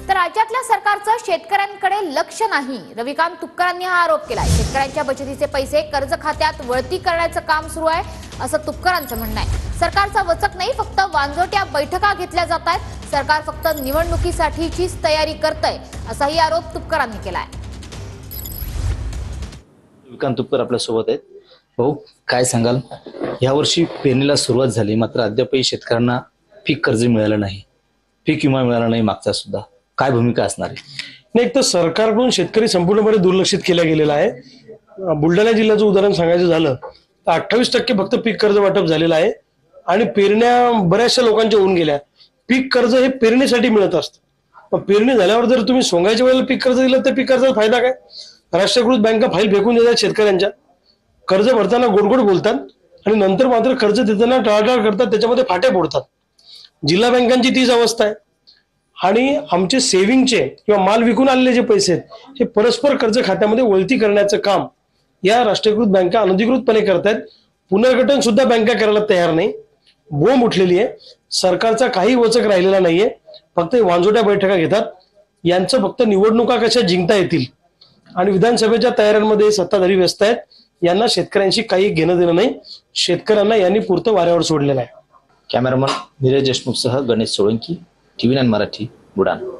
तर राज्यातल्या सरकारचं शेतकऱ्यांकडे लक्ष नाही, रविकांत तुपकरांनी हा आरोप केलाय। शेतकऱ्यांच्या बचतीचे पैसे कर्ज खात्यात वळती करण्याचं काम सुरू आहे, असं तुपकरांचं म्हणणं आहे। सरकारचा वचक नाही, फक्त वांजोट्या बैठका घेतल्या जात आहेत। सरकार फक्त निवडणुकीसाठीचीच तयारी करतंय, असाही आरोप तुपकरांनी केलाय। रविकांत तुपकर आपल्या सोबत आहेत। भाऊ, काय सांगाल? यावर्षी पेरणीला सुरुवात झाली, मात्र अद्यापही शेतकऱ्यांना पीक कर्ज मिळालं नाही, पीक विमा मिळाला नाही मागचा सुद्धा। काय भूमिका असणार आहे? नाही, तर सरकारकडून शेतकरी संपूर्णपणे दुर्लक्षित केला गेलेला आहे। बुलढाणा जिल्ह्याचं उदाहरण सांगायचं झालं तर 28% फक्त पीक कर्ज वाटप झालेलं आहे आणि पेरण्या बऱ्याचशा लोकांच्या होऊन गेल्या। पीक कर्ज हे पेरणीसाठी मिळत असतं, पण पेरणी झाल्यावर जर तुम्ही सोंगायच्या वेळेला पीक कर्ज दिलं तर पीक कर्जाचा फायदा काय? राष्ट्रीयकृत बँका फाईल फेकून देतात शेतकऱ्यांच्या, कर्ज भरताना गोड बोलतात आणि नंतर मात्र कर्ज देताना टाळाटाळ करतात, त्याच्यामध्ये फाटे फोडतात। जिल्हा बँकांची तीच अवस्था आहे आणि आमचे सेव्हिंगचे किंवा माल विकून आलेले जे पैसे आहेत हे परस्पर कर्ज खात्यामध्ये वळती करण्याचं काम या राष्ट्रीयकृत बँका अनधिकृतपणे करतायत। पुनर्गठन सुद्धा बँका करायला तयार नाही, बोंब उठलेली आहे। सरकारचा काही वचक राहिलेला नाहीये, फक्त वांजोट्या बैठका घेतात। यांचं फक्त निवडणुका कशा जिंकता येतील आणि विधानसभेच्या तयाऱ्यांमध्ये सत्ताधारी व्यस्त आहेत, यांना शेतकऱ्यांशी काही घेणं देणं नाही। शेतकऱ्यांना यांनी पुरतं वाऱ्यावर सोडलेलं आहे। कॅमेरामन नीरज देशमुखसह गणेश सोळंकी, TV9 मराठी, बुलढाणा।